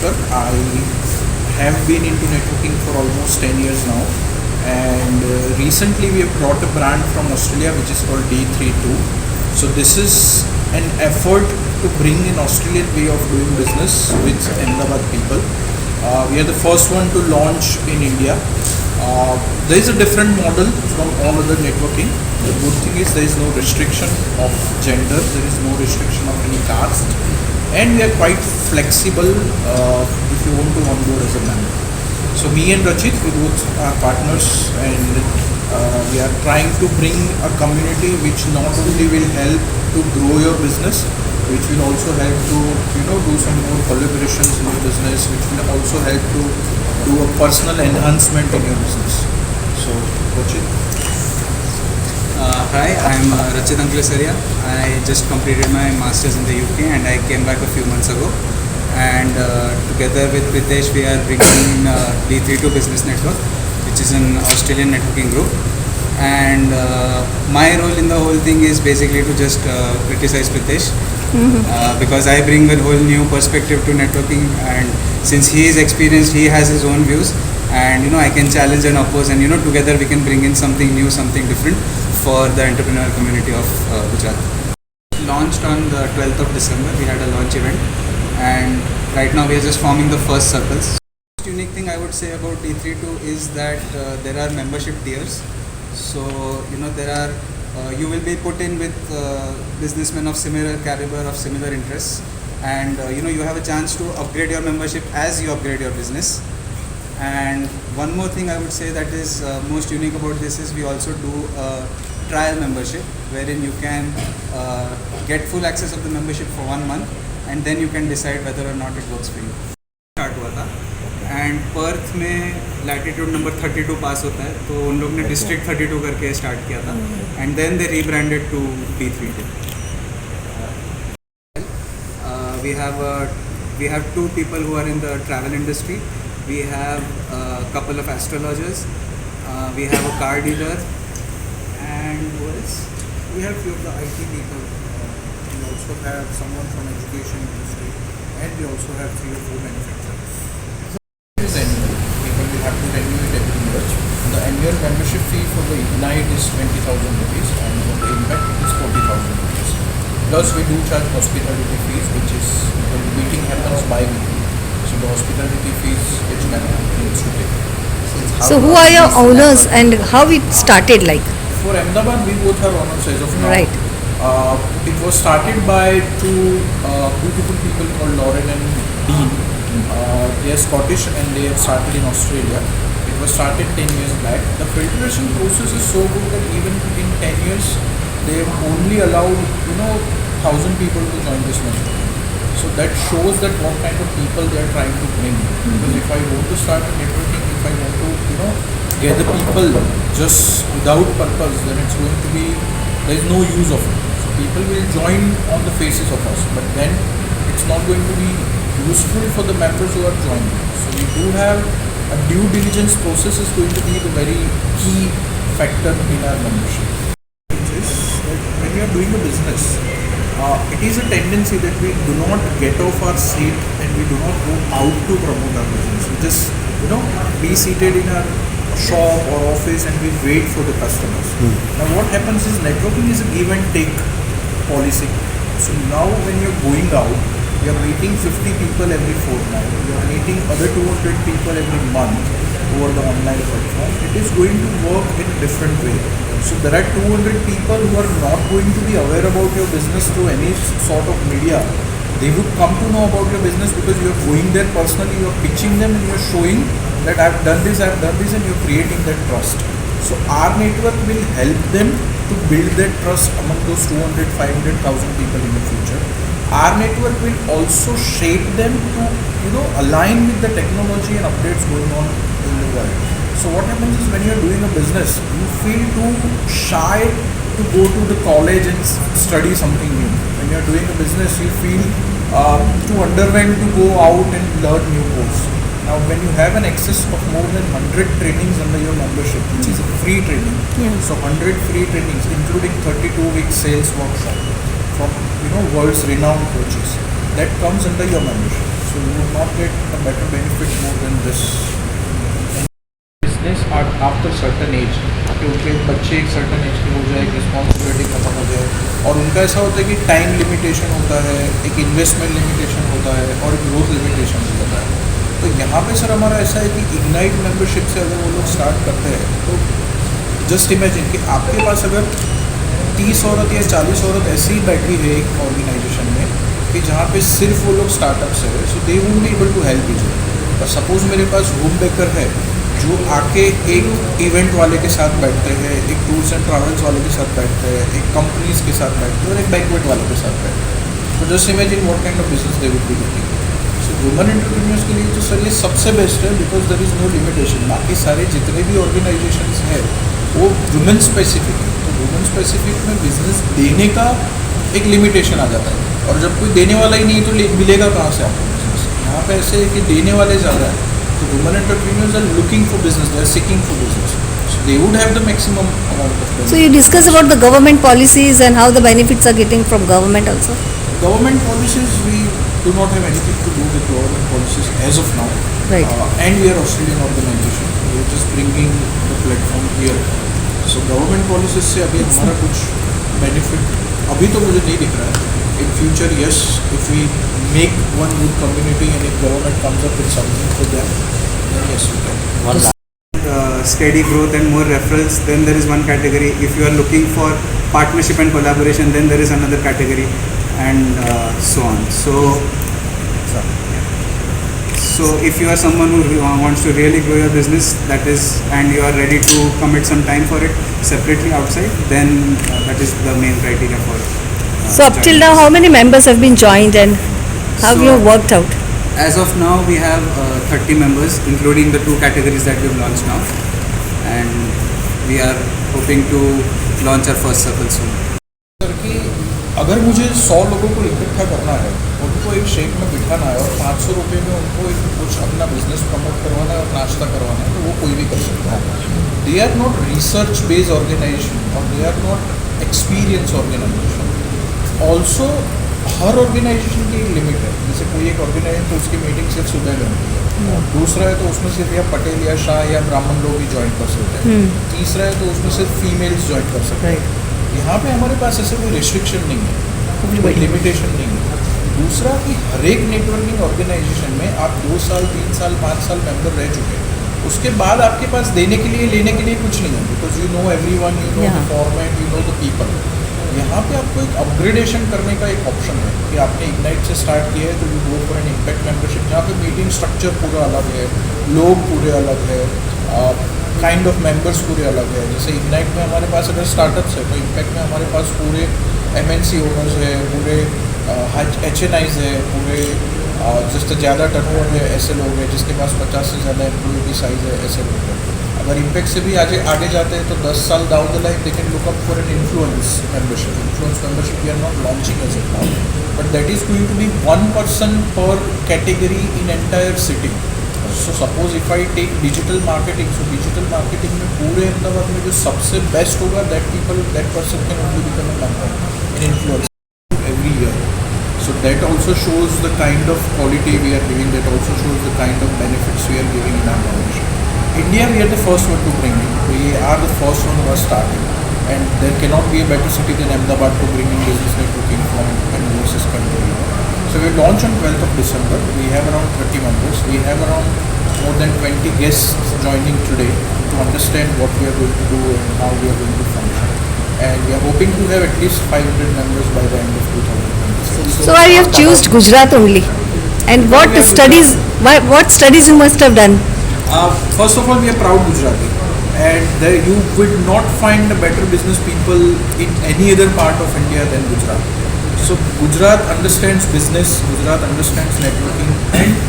Shankar. I have been into networking for almost 10 years now, and recently we have brought a brand from Australia which is called D32. So this is an effort to bring an Australian way of doing business with Ahmedabad people. We are the first one to launch in India. There is a different model from all other networking. The good thing is there is no restriction of gender, there is no restriction of any caste, and we are quite flexible if you want to onboard as a member. So me and Rachit, we both are partners, and we are trying to bring a community which not only will help to grow your business, which will also help to do some more collaborations in your business, which will also help to do a personal enhancement in your business. So Rachit. Hi, I'm Rachit Anklasaria. I just completed my masters in the UK and I came back a few months ago. And together with Pritesh, we are bringing D32 Business Network, which is an Australian networking group. And my role in the whole thing is basically to just criticize Pritesh. Because I bring a whole new perspective to networking, and since he is experienced, he has his own views, and I can challenge and oppose, and together we can bring in something new, something different for the entrepreneur community of Gujarat. Launched on the 12th of December, we had a launch event, and right now we are just forming the first circles. The most unique thing I would say about D32 is that there are membership tiers. So there are you will be put in with businessmen of similar caliber, of similar interests, and you have a chance to upgrade your membership as you upgrade your business. And one more thing I would say that is most unique about this is we also do a trial membership, wherein you can get full access of the membership for 1 month, and then you can decide whether or not it works for you. Start हुआ था and Perth में latitude number 32 पास होता है, तो उन लोग ने district 32 करके स्टार्ट किया था, and then they rebranded to D32. We have 2 people who are in the travel industry. We have a couple of astrologers. We have a car dealer, and who else? We have few of the IT people. We also have someone from education industry, and we also have 3 or 4 manufacturers. It is annual. People will have to renew it every year. The annual membership fee for the Ignite is 20,000 rupees, and for the Impact it is 40,000 rupees. Plus we do charge hospitality fees, which is the meeting happens bi-weekly. So the hospitality fees each member needs to pay. So who are your owners and how it started like? For Ahmedabad, we both are owners as of now. Right. It was started by 2 beautiful people called Lauren and Dean. They are Scottish and they have started in Australia. It was started 10 years back. The filtration process is so good that even in 10 years, they have only allowed 1,000 people to join this network. So that shows that what kind of people they are trying to bring. Because if I want to start a networking, if I want to gather people just without purpose, then it's going to be, there is no use of it. So people will join on the faces of us, but then it's not going to be useful for the members who are joining. So we do have a due diligence process is going to be the very key factor in our membership. Which is that when you are doing a business, it is a tendency that we do not get off our seat and we do not go out to promote our business. We just be seated in our shop or office and we wait for the customers. Now what happens is networking is a give and take policy. So now when you're going out, you are meeting 50 people every fortnight, you are meeting other 200 people every month over the online platform. It is going to work in a different way. So there are 200 people who are not going to be aware about your business through any sort of media. They would come to know about your business because you are going there personally, you are pitching them and you are showing that I've done this and you are creating that trust. So our network will help them to build that trust among those 200, 500,000 people in the future. Our network will also shape them to align with the technology and updates going on in the world. So what happens is when you are doing a business, you feel too shy to go to the college and study something new. When you are doing a business, you feel too underwhelmed to go out and learn new course. Now when you have an access of more than 100 trainings under your membership, which is a free training, so 100 free trainings including 32-week sales workshop from world's renowned coaches, that comes under your membership. So So you will not get a better benefit more than this. Business after certain age, कि उनके बच्चे एक certain age के हो जाए, एक responsibility खत्म हो जाए, और उनका ऐसा होता है कि टाइम लिमिटेशन होता है, एक इन्वेस्टमेंट लिमिटेशन होता है और ग्रोथ लिमिटेशन भी होता है. तो यहाँ पे सर हमारा ऐसा है कि इग्नाइट मेंबरशिप से अगर वो लोग स्टार्ट करते हैं तो जस्ट इमेजिन कि आपके पास अगर 30 औरत या 40 औरत ऐसी ही बैठी है एक ऑर्गेनाइजेशन में कि जहाँ पे सिर्फ वो लोग स्टार्टअप्स है, so they won't be able to help you. और सपोज मेरे पास होम बेकर है जो आके एक इवेंट वाले के साथ बैठते हैं, एक टूर्स एंड ट्रैवल्स वाले के साथ बैठते हैं, एक कंपनीज के साथ बैठते हैं और एक बैंक्वेट वाले के साथ बैठते हैं. तो just imagine what kind of business they would be doing. So women entrepreneurs के लिए तो सर ये सबसे बेस्ट है because there is no limitation. बाकी सारे जितने भी ऑर्गेनाइजेशंस हैं वो वुमेन स्पेसिफिक है. तो वुमेन स्पेसिफिक में बिजनेस देने का एक लिमिटेशन आ जाता है, और जब कोई देने वाला ही नहीं तो मिलेगा कहाँ से आपको बिजनेस. यहाँ पे ऐसे है कि देने वाले ज़्यादा है. So women entrepreneurs are looking for business, they are seeking for business. So they would have the maximum amount of benefit. So you discuss about the government policies and how the benefits are getting from government also. Government policies, we do not have anything to do with government policies as of now. Right. And we are Australian organization. We are just bringing the platform here. So government policies से अभी हमारा कुछ benefit अभी तो मुझे नहीं दिख रहा है. In future, yes, if we make one good community and if government comes up with something for them, then yes, we can. Steady growth and more referrals, then there is one category. If you are looking for partnership and collaboration, then there is another category, and so on. So if you are someone who wants to really grow your business, that is, and you are ready to commit some time for it separately outside, then that is the main criteria for it. So up till now, how many members have been joined and how So- you have worked out? As of now, we have 30 members, including the 2 categories that we have launched now, and we are hoping to launch our first circle soon. Sir कि अगर मुझे 100 लोगों को इकट्ठा करना है, उनको एक शेक में बिठाना है और 500 रुपये में उनको एक कुछ अपना बिजनेस प्रमोट करवाना है और नाश्ता करवाना है, तो वो कोई भी कर सकता है. They are not research based organisation और they are not experience organisation. Also हर ऑर्गेनाइजेशन की एक लिमिट है. जैसे कोई एक ऑर्गेनाइजेशन तो उसकी मीटिंग सिर्फ सुबह में होती है, और दूसरा है तो उसमें सिर्फ या पटेल या शाह या ब्राह्मण लोग ही ज्वाइन कर सकते हैं, तीसरा है तो उसमें सिर्फ फीमेल्स ज्वाइन कर सकते हैं. यहाँ पे हमारे पास ऐसे कोई रिस्ट्रिक्शन नहीं है, कोई लिमिटेशन नहीं है. दूसरा कि हर एक नेटवर्किंग ऑर्गेनाइजेशन में आप 2 साल 3 साल 5 साल मेंबर रह चुके हैं, उसके बाद आपके पास देने के लिए लेने के लिए कुछ नहीं है, because you know everyone, you know the format, you know the people. यहाँ पे आपको एक अपग्रेडेशन करने का एक ऑप्शन है कि आपने इग्नाइट से स्टार्ट किया है तो you go for an impact membership, जहाँ पे मीटिंग स्ट्रक्चर पूरा अलग है, लोग पूरे अलग है, काइंड ऑफ मेंबर्स पूरे अलग है. जैसे इग्नाइट में हमारे पास अगर स्टार्टअप्स है तो इम्पैक्ट में हमारे पास पूरे MNC ओनर्स है, पूरे HNIs है, पूरे जिससे ज़्यादा टर्नओवर है ऐसे लोग हैं, जिसके पास 50 से ज़्यादा एम्प्लॉय की साइज़ है ऐसे लोग हैं. अगर इम्पैक्ट से भी आगे जाते हैं तो 10 साल down the line they can look up for an influence membership. Influence membership we are not launching as it now, but that is going to be 1 person per category in entire city. So suppose if I take digital marketing, so digital marketing में पूरे अहमदाबाद में जो सबसे best होगा that person can only become a member in influence every year. So that also shows the kind of quality we are giving, that also shows the kind of benefits we are giving in our foundation. India, we are the first one to bring in. We are the first one who are starting, and there cannot be a better city than Ahmedabad to bring in business networking from an overseas country. So we launch on 12th of December. We have around 30 members. We have around more than 20 guests joining today to understand what we are going to do and how we are going to function. And we are hoping to have at least 500 members by the end of 2026. So why you have chosen Gujarat only? And what studies you must have done? First of all, we are proud Gujarati, and you would not find better business people in any other part of India than Gujarat. So Gujarat understands business, Gujarat understands networking, and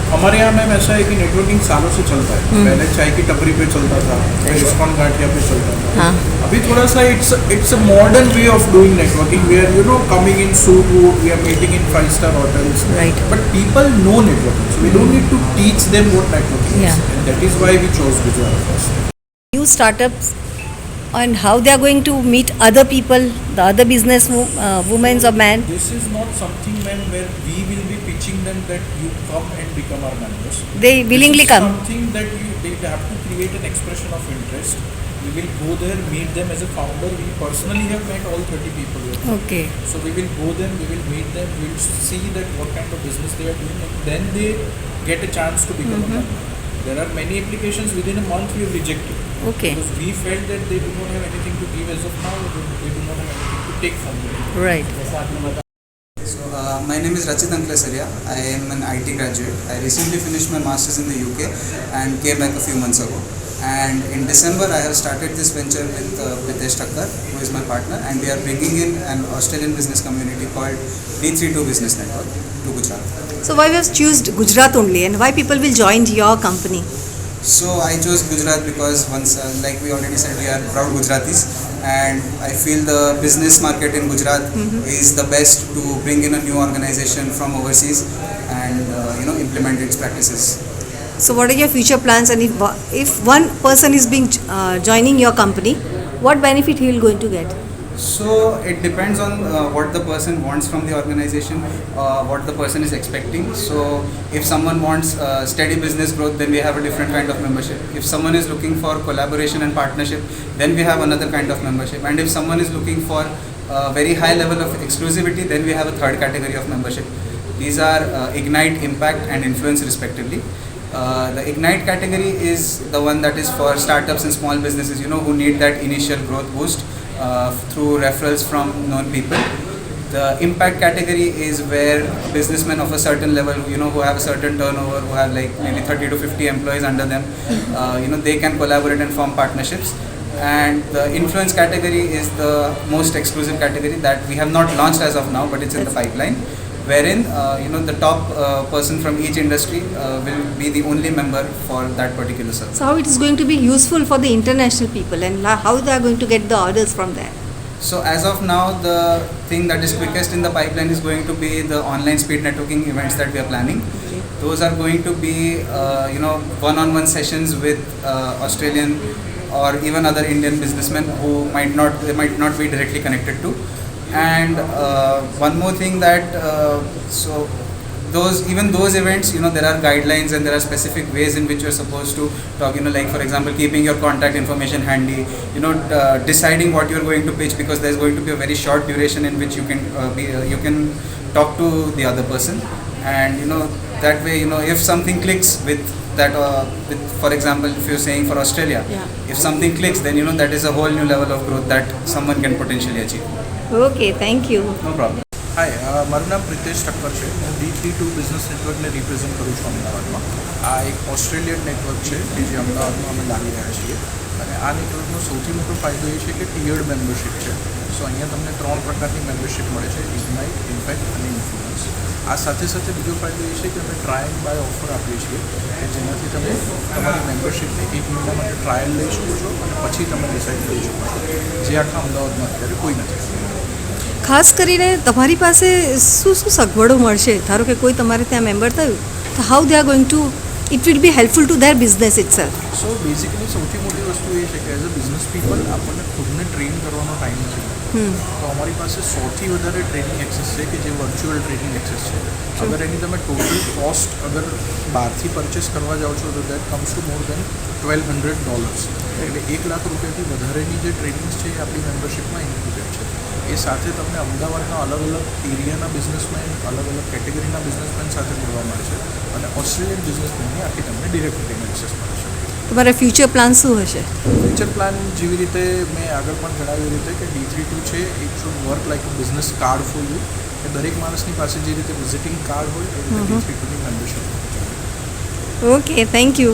हमारे यहाँ ma'am ऐसा है कि networking सालों से चलता है. पहले चाय की टपरी पे चलता था, फिर इस्कॉन घाटिया पे चलता था. अभी थोड़ा सा it's a modern way of doing networking, we are coming in suit वूट, we are meeting in 5-star hotels. Right. But people know networking, so we don't need to teach them what networking is, and that is why we chose Gujarat first. New startups and how they are going to meet other people, the other business women or men. This is not something, ma'am, where we will be pitching teaching them that you come and become our members. They willingly This is come. something that they have to create an expression of interest. We will go there, meet them as a founder. We personally have met all 30 people here. Okay. So we will go them, we will meet them, we will see that what kind of business they are doing, and then they get a chance to become a member. There are many applications within a month we have rejected Okay. because we felt that they do not have anything to give as of now. They do not have anything to take from them. Right. So, my name is Rachit Anklasaria. I am an IT graduate. I recently finished my masters in the UK and came back a few months ago. And in December, I have started this venture with Pritesh Thakkar, who is my partner, and we are bringing in an Australian business community called D32 Business Network to Gujarat. So why you have choose Gujarat only, and why people will join your company? So I chose Gujarat because once, like we already said, we are proud Gujaratis, and I feel the business market in Gujarat is the best to bring in a new organization from overseas and implement its practices. So what are your future plans, and if one person is being joining your company, what benefit he will going to get? So it depends on what the person wants from the organization, what the person is expecting. So if someone wants steady business growth, then we have a different kind of membership. If someone is looking for collaboration and partnership, then we have another kind of membership. And if someone is looking for a very high level of exclusivity, then we have a third category of membership. These are Ignite, Impact and Influence respectively. The Ignite category is the one that is for startups and small businesses, who need that initial growth boost through referrals from known people. The Impact category is where businessmen of a certain level, who have a certain turnover, who have like maybe 30 to 50 employees under them, they can collaborate and form partnerships. And the Influence category is the most exclusive category that we have not launched as of now, but it's in the pipeline, wherein the top person from each industry will be the only member for that particular service. So how it is going to be useful for the international people, and how they are going to get the orders from there? So as of now, the thing that is quickest in the pipeline is going to be the online speed networking events that we are planning. Those are going to be one-on-one sessions with Australian or even other Indian businessmen who might not be directly connected to. And one more thing that those events, there are guidelines and there are specific ways in which you're supposed to talk, like for example keeping your contact information handy, deciding what you're going to pitch, because there's going to be a very short duration in which you can talk to the other person. And that way, if something clicks with that, for example, if you're saying for Australia, if something clicks, then that is a whole new level of growth that someone can potentially achieve. Okay, thank you. No problem. હાય, મારું નામ પ્રિતેશ ઠક્કર છે. હું D32 business નેટવર્કને represent કરું છું અમદાવાદમાં. આ એક ઓસ્ટ્રેલિયન નેટવર્ક છે કે જે અમદાવાદમાં અમે લાવી રહ્યા છીએ. અને આ નેટવર્કનો સૌથી મોટો ફાયદો એ છે કે ટિયર્ડ મેમ્બરશિપ છે. સો અહીંયા તમને 3 પ્રકારની મેમ્બરશિપ મળે છે: ઇગ્નાઇટ, ઇમ્પેક્ટ અને ઇન્ફ્લુઅન્સ. આ સાથે સાથે બીજો ફાયદો એ છે કે અમે ટ્રાય એન્ડ બાય ઓફર આપીએ છીએ કે જેનાથી તમે તમારી મેમ્બરશિપને 1 મહિના માટે ટ્રાયલ લઈ શકો છો અને પછી તમે ડિસાઇડ કરી શકો છો, જે આખા અમદાવાદમાં અત્યારે કોઈ નથી. ખાસ કરીને તમારી પાસે શું સગવડો મળશે? ધારો કે કોઈ તમારે ત્યાં મેમ્બર થયું, તો how they are going to it will be helpful two there business itself. So basically સૌથી મોટી વસ્તુ એ છે કે એઝ અ બિઝનેસ પીપલ આપણને ખુદને ટ્રેન કરવાનો ટાઈમ નથી. તો અમારી પાસે 100થી વધારે ટ્રેનિંગ એક્સેસ છે કે જે વર્ચ્યુઅલ ટ્રેનિંગ એક્સેસ છે. અગર એની તમે ટોટલ કોસ્ટ અગર બહારથી પરચેસ કરવા જાઓ છો તો દેટ કમ્સ ટુ મોર દેન $1,200. એટલે ₹1,00,000થી વધારેની જે ટ્રેનિંગ્સ છે એ આપણી મેમ્બરશિપમાં ઇન્ક્લુડેડ છે. એ સાથે તમને અમદાવાદના અલગ અલગ એરિયાના બિઝનેસમેન, અલગ અલગ કેટેગરીના બિઝનેસમેન સાથે મળવા મળશે અને ઓસ્ટ્રેલિયન બિઝનેસમેનની આખી તમને ડિરેક્ટ ટ્રેનિંગ એક્સેસ મળશે. તમારા ફ્યુચર પ્લાન શું હશે? ફ્યુચર પ્લાન જેવી રીતે મેં આગળ પણ જણાવ્યું રીતે કે D32 છે, it should work like a business card for you, કે દરેક માણસની પાસે જે રીતે વિઝિટિંગ કાર્ડ હોય એ રીતે D32ની મેમ્બરશિપ. Okay, thank you.